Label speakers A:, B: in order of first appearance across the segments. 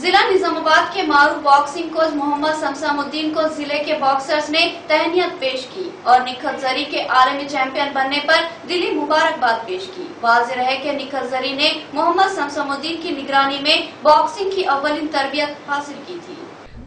A: जिला निजामाबाद के मारूफ boxing coach Mohammad शमशामुद्दीन को जिले के बॉक्सर्स ने तहनीत पेश की और निखत जरी के आलमी चैंपियन बनने पर दिली मुबारकबाद पेश की। वाज़ेह है कि निखत जरी ने मोहम्मद शमशामुद्दीन की निगरानी में बॉक्सिंग की अव्वलीन तरबियत हासिल की थी।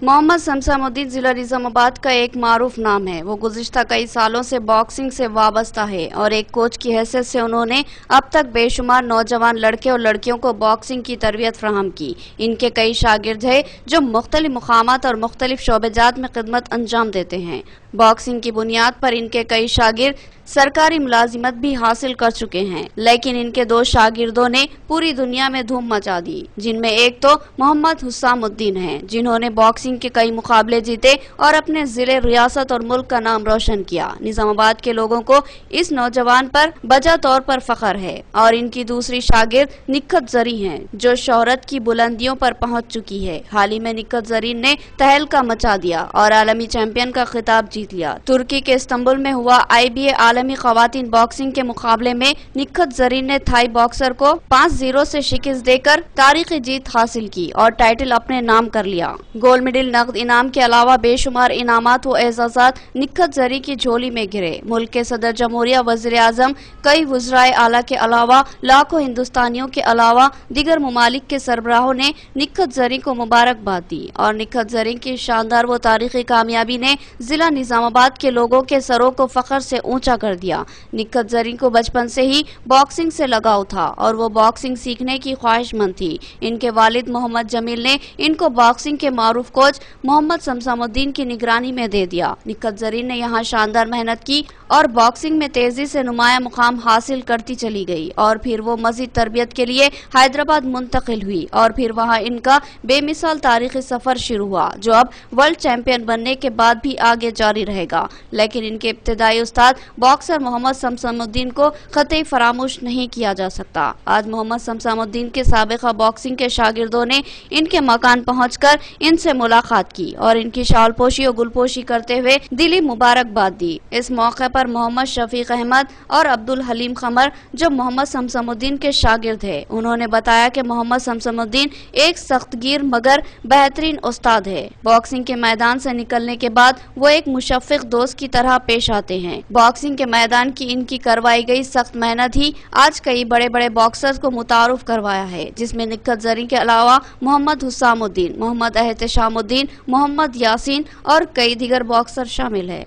A: मोहम्मद शमशामुद्दीन जिला निजामाबाद का एक मारूफ नाम है। वो गुज़िश्ता कई सालों से बॉक्सिंग से वाबस्ता है और एक कोच की हैसियत से उन्होंने अब तक बेशुमार नौजवान लड़के और लड़कियों को बॉक्सिंग की तरबियत फराहम की। इनके कई शागिर्द हैं जो मुख्तलिफ मुकामात और मुख्तलिफ शोबेजात में खिदमत अंजाम देते हैं। बॉक्सिंग की बुनियाद पर इनके कई शागिर्द सरकारी मुलाजिमत भी हासिल कर चुके हैं, लेकिन इनके दो शागिर्दों ने पूरी दुनिया में धूम मचा दी, जिनमें एक तो मोहम्मद हुस्सामुद्दीन हैं, जिन्होंने बॉक्सिंग के कई मुकाबले जीते और अपने जिले, रियासत और मुल्क का नाम रोशन किया। निजामाबाद के लोगों को इस नौजवान पर बजा तौर पर फख्र है। और इनकी दूसरी शागिर्द निखत जरी हैं, जो शोहरत की बुलंदियों पर पहुँच चुकी है। हाल ही में निखत जरी ने तहलका मचा दिया और आलमी चैंपियन का खिताब जीत लिया। तुर्की के इस्तांबुल में हुआ IBA आलमी खवातीन बॉक्सिंग के मुकाबले में निखत जरीन ने थाई बॉक्सर को 5-0 से शिकस्त देकर तारीखी जीत हासिल की और टाइटल अपने नाम कर लिया। गोल्ड मेडल, नकद इनाम के अलावा बेशुमार इनामात व एजाजात निखत जरी की झोली में गिरे। मुल्क के सदर जमहूरिया, वज़ीर आज़म, कई वज़राए आला के अलावा लाखों हिंदुस्तानियों के अलावा दीगर ममालिक के सरबराहों ने निखत जरी को मुबारकबाद दी और निखत जरी की शानदार व तारीखी कामयाबी ने जिला निजामाबाद के लोगों के सरों को फख्र से ऊंचा कर दिया। निखत जरी को बचपन से ही बॉक्सिंग से लगाव था और वो बॉक्सिंग सीखने की ख्वाहिशमंद थी। इनके वालिद मोहम्मद जमील ने इनको बॉक्सिंग के मारूफ कोच मोहम्मद शमशामुद्दीन की निगरानी में दे दिया। निखत जरी ने यहाँ शानदार मेहनत की और बॉक्सिंग में तेजी से नुमाया मुकाम हासिल करती चली गई और फिर वो मजीद तरबियत के लिए हैदराबाद मुंतकिल हुई और फिर वहाँ इनका बेमिसाल तारीखी सफर शुरू हुआ, जो अब वर्ल्ड चैंपियन बनने के बाद भी आगे जारी रहेगा। लेकिन इनके इब्तिदाई उस्ताद बॉक्सर मोहम्मद शमशामुद्दीन को कतई फरामोश नहीं किया जा सकता। आज मोहम्मद शमशामुद्दीन के साबिका बॉक्सिंग के शागिर्दों ने इनके मकान पहुंचकर इनसे मुलाकात की और इनकी शालपोशी और गुलपोशी करते हुए दिली मुबारकबाद दी। इस मौके पर मोहम्मद शफीक अहमद और अब्दुल हलीम खमर, जो मोहम्मद शमशामुद्दीन के शागिर्द है, उन्होंने बताया कि मोहम्मद शमशामुद्दीन एक सख्तगीर मगर बेहतरीन उस्ताद है। बॉक्सिंग के मैदान से निकलने के बाद वो एक मुशफ़िक दोस्त की तरह पेश आते हैं। बॉक्सिंग के मैदान की इनकी करवाई गई सख्त मेहनत ही आज कई बड़े बड़े बॉक्सर्स को मुतारुफ करवाया है, जिसमें निखत जरी के अलावा मोहम्मद हुस्सामुद्दीन, मोहम्मद एहतशामुद्दीन, मोहम्मद यासीन और कई दीगर बॉक्सर शामिल है।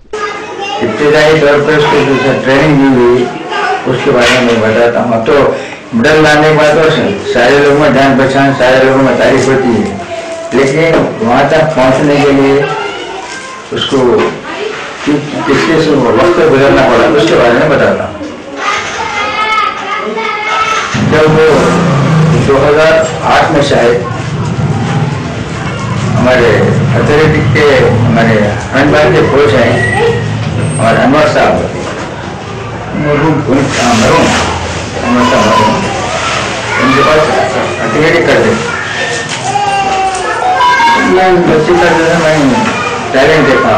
B: इब्तिदाई तौर पर उसकी जो ट्रेनिंग दी हुई उसके बारे में बताता हूँ। तो मेडल लाने के बाद तो सारे लोगों में जान पहचान, सारे लोगों में तारीफ होती है, लेकिन वहाँ तक पहुँचने के लिए उसको किसके से वक्त गुजरना पड़ा उसके बारे में बताता हूँ। जब वो 2008 में शायद हमारे एथलेटिक के हमारे हैंडबॉल के कोच हैं और अनवर साहब उनके पास एथलेटिक करते मैं टैलेंट देखा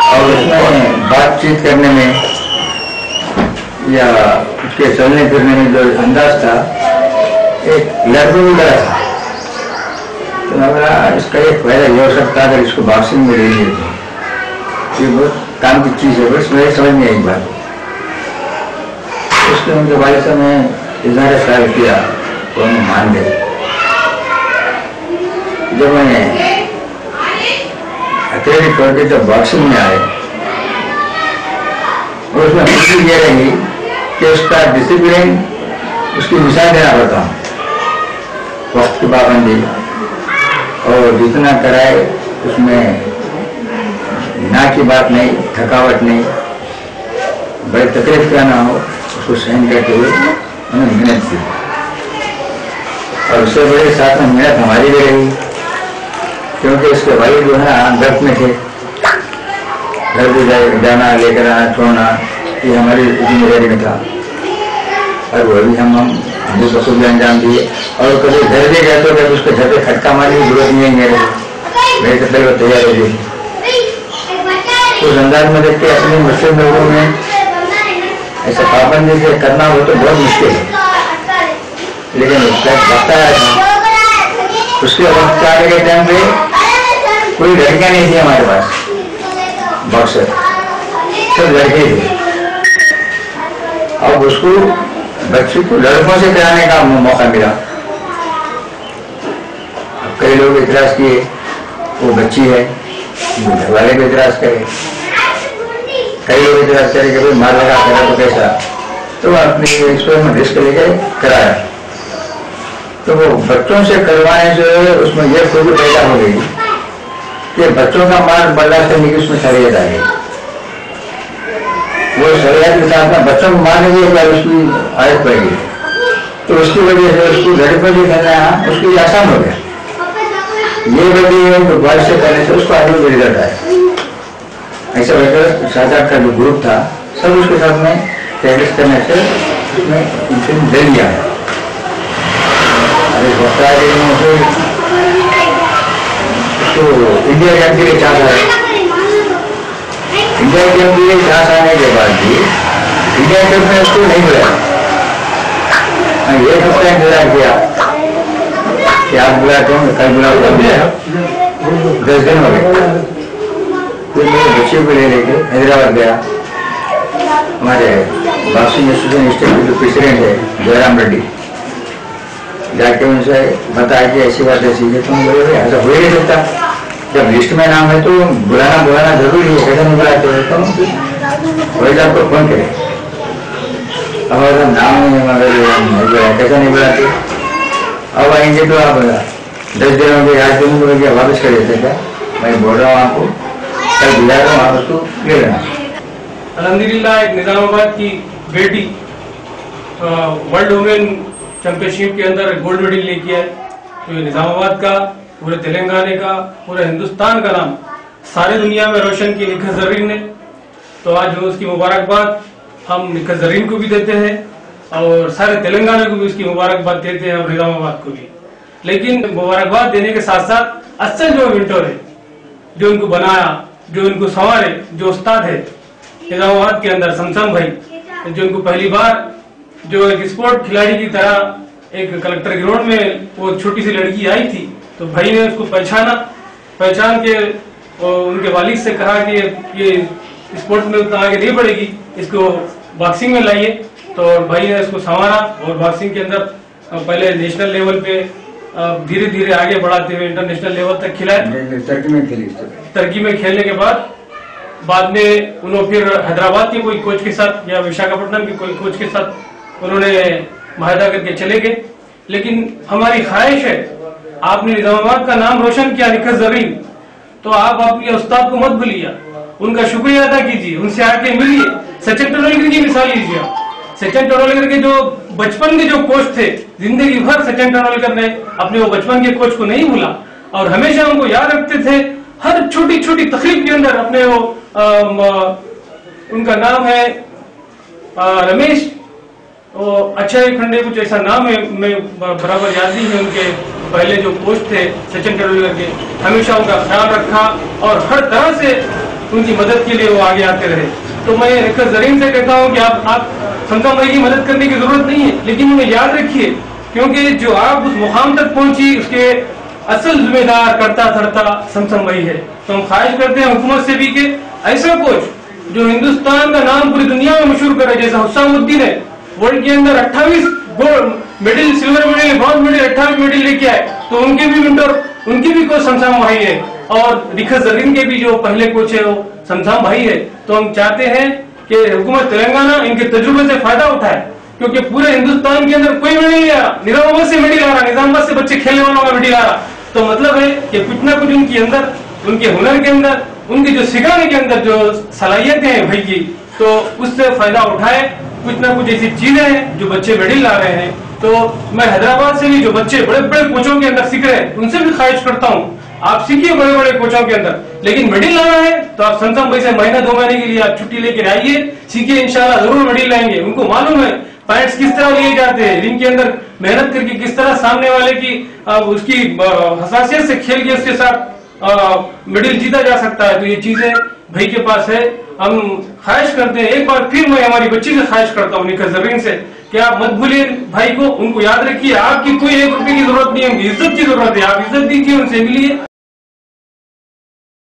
B: और उसमें बातचीत करने में या उसके चलने फिरने में जो अंदाज था एक लड़कों भी लगा था। तो मैं बोला इसका एक फायदा ये हो सकता है अगर इसको बॉक्सिंग में ले लिए तो ये बहुत काम की चीज़ है। बस मेरे समझ में एक बात उसके उनके वाले से मैं इजहार ख्याल किया तो उन्हें मान गए। जब मैंने अकेले करके जब बॉक्सिंग में आए और उसमें खुशी ये रही कि उसका डिसिप्लिन, उसकी मिसाल देना पड़ता हूँ, वक्त की पाबंदी और जितना कराए उसमें ना की बात नहीं, थकावट नहीं, बड़ी तकलीफ क्या ना हो उसको सहन करते हुए उन्होंने मेहनत की। और उससे बड़े साथ में मेहनत हमारी भी रही, क्योंकि उसके भाई जो है ना गर्भ में थे, घर भी जाना, लेकर आना, छोड़ना, ये हमारी जिम्मेदारी में था। और वो भी हम बखूबी अंजाम दिए। और कभी घर भी गए तो जब उसको घर पे खटका मारने की जरूरत नहीं है, मेरे से पहले वो तैयार हो गई। उस अंदाज में देखते अपने मुस्लिम लोगों में ऐसा पाबंदी से करना हो तो बहुत मुश्किल है, लेकिन उसका बताया उसके वक्त आने के टाइम पे कोई लड़कियां नहीं थी हमारे पास, बॉक्सर सब लड़के थे। अब उसको बच्चों को लड़कों से कराने का मौका मिला। कई लोग इतराज किए वो बच्ची है, घर वाले भी इतराज करे, कई लोग इतराज करे कि भाई मार लगा करा तो कैसा, तो अपने ईश्वर में रिस्क लेके कराया। तो वो बच्चों से करवाने से उसमें यह खूबी पैदा हो गई कि बच्चों का मार बर्दाश्त करने की उसमें शरीयत आ गई। वो शरीयत के साथ में बच्चों को मारने की उसकी आदत पड़ गई, तो उसकी वजह से उसको लड़कों से करना उसके लिए आसान हो गया। ये वजह है तो बॉयज से करने से उसको आगे भी रिजल्ट आया। ऐसा वजह शाहजाद का जो ग्रुप था सब उसके साथ में प्रैक्टिस करने से उसमें इन्फ्लुएंस दे लिया है। तो इंडिया गेम के लिए चांस आया। इंडिया गेम के लिए चांस आने के बाद भी इंडिया गेम में उसको नहीं मिला। ये हफ्ता इंतजार किया कि आप बुलाते हो, कल बुलाओ, 10 दिन हो गए। फिर मेरे बच्चे को ले लेके हैदराबाद गया। हमारे बॉक्सिंग एसोसिएशन स्टेट के जो प्रेसिडेंट है जयराम रेड्डी, जाके उनसे बताया कि ऐसी बात ऐसी है। तुम बोले भाई ऐसा हो ही नहीं सकता, जब लिस्ट में नाम है तो बुलाना जरूरी है, कैसा नहीं बुलाते हो? तो वही आपको फोन करे, हमारा नाम नहीं बुलाया, कैसा नहीं बुलाते? अब आएंगे तो आप 10 दिन हो गए, 8 दिन हो गए, वापस कर देते क्या? मैं बोल रहा हूँ आपको, कल बुला रहा हूँ, आप उसको ले लेना।
C: अल्हम्दुलिल्लाह एक निजामाबाद की बेटी वर्ल्ड वुमेन चैंपियनशिप के अंदर गोल्ड मेडल लेके आए। तो ये निजामाबाद का, पूरे तेलंगाना का, पूरे हिंदुस्तान का नाम सारी दुनिया में रोशन की निखत जरीन ने। तो आज उसकी मुबारकबाद हम निखत जरीन को भी देते हैं और सारे तेलंगाना को भी उसकी मुबारकबाद देते हैं और निजामाबाद को भी। लेकिन मुबारकबाद देने के साथ साथ असल जो मेंटर है, जो इनको बनाया, जो इनको संवारे, जो उस्ताद है निजामाबाद के अंदर समसम भाई, जो इनको पहली बार जो एक स्पोर्ट खिलाड़ी की तरह एक कलेक्टर ग्राउंड में वो छोटी सी लड़की आई थी, तो भाई ने उसको पहचान के उनके वालिद से कहा कि ये स्पोर्ट में उतना आगे नहीं बढ़ेगी, इसको बॉक्सिंग में लाइए। तो भाई ने इसको संवारा और बॉक्सिंग के अंदर पहले नेशनल लेवल पे धीरे धीरे आगे बढ़ाते हुए इंटरनेशनल लेवल तक खिलाए। टर्की में खेलने के बाद में उन्होंने फिर हैदराबाद के कोई कोच के साथ या विशाखापट्टनम के कोई कोच के साथ उन्होंने माहिदा करके चले गए। लेकिन हमारी ख्वाहिश है, आपने निजामाबाद का नाम रोशन किया निखत जरीन, तो आप अपने उस्ताद को मत भूलिए, उनका शुक्रिया अदा कीजिए, उनसे आके मिलिए। सचिन तेंदुलकर की मिसाल लीजिए। सचिन तेंदुलकर के जो बचपन के जो कोच थे, जिंदगी भर सचिन तेंदुलकर ने अपने वो बचपन के कोच को नहीं भूला और हमेशा उनको याद रखते थे। हर छोटी छोटी तकलीफ के अंदर अपने वो उनका नाम है रमेश, वो अच्छा एक खंडे कुछ ऐसा नाम है, मैं बराबर याद नहीं है। उनके पहले जो कोच थे सचिन तेंदुलकर के, हमेशा उनका ख्याल रखा और हर तरह से उनकी मदद के लिए वो आगे आते रहे। तो मैं निखत जरीन से कहता हूँ कि आप समसम भाई की मदद करने की जरूरत नहीं है, लेकिन उन्हें याद रखिए, क्योंकि जो आप उस मुकाम तक पहुंची उसके असल जिम्मेदार करता धरता समसम भाई है। तो हम ख्वाहिश करते हैं हुकूमत से भी कि ऐसा कोच जो हिंदुस्तान का नाम पूरी दुनिया में मशहूर करे, जैसा हुस्सामुद्दीन है, वर्ल्ड के अंदर 28 gold medal, silver medal, bronze medal, 28 medal लेके आए, तो उनके भी मेंटर, उनके भी कोच समसम भाई है और निखत जरीन के भी जो पहले कोच है वो समसम भाई है। तो हम चाहते हैं कि हुकूमत तेलंगाना इनके तजुर्बे से फायदा उठाए, क्योंकि पूरे हिंदुस्तान के अंदर कोई मेडल नहीं आ रहा, निजामाबाद से मेडल आ रहा, निजामाबाद से बच्चे खेलने वालों का मेडल आ रहा। तो मतलब है कि कुछ ना कुछ उनके अंदर, उनके हुनर के अंदर, उनके जो सिखाने के अंदर जो सलाहियतें हैं भाई की, तो उससे फायदा उठाए। कुछ ना कुछ ऐसी चीजें हैं जो बच्चे मेडल ला रहे हैं। तो मैं हैदराबाद से भी जो बच्चे बड़े बड़े कोचों के अंदर सीख रहे हैं, उनसे भी ख्वाहिश करता हूँ आप सीखिए बड़े बड़े कोचों के अंदर, लेकिन मेडल लाना है तो आप समसम भाई से महीना 2 महीने के लिए आप छुट्टी लेकर आइए, सीखिए, इंशाल्लाह जरूर मेडल लाएंगे। उनको मालूम है पॉइंट्स किस तरह लिए जाते हैं, रिंग के अंदर मेहनत करके किस तरह सामने वाले की उसकी हसासियत से खेल के उसके साथ मेडल जीता जा सकता है। तो ये चीजें भाई के पास है। हम ख्वाहिश करते हैं, एक बार फिर मैं हमारी बच्ची से ख्वाहिश करता हूँ निखत जरीन से कि आप मत भूलिए भाई को, उनको याद रखिए। आपकी कोई 1 रुपए की जरूरत नहीं है, इज्जत की जरूरत है। आप इज्जत दीजिए, उनसे मिलिए।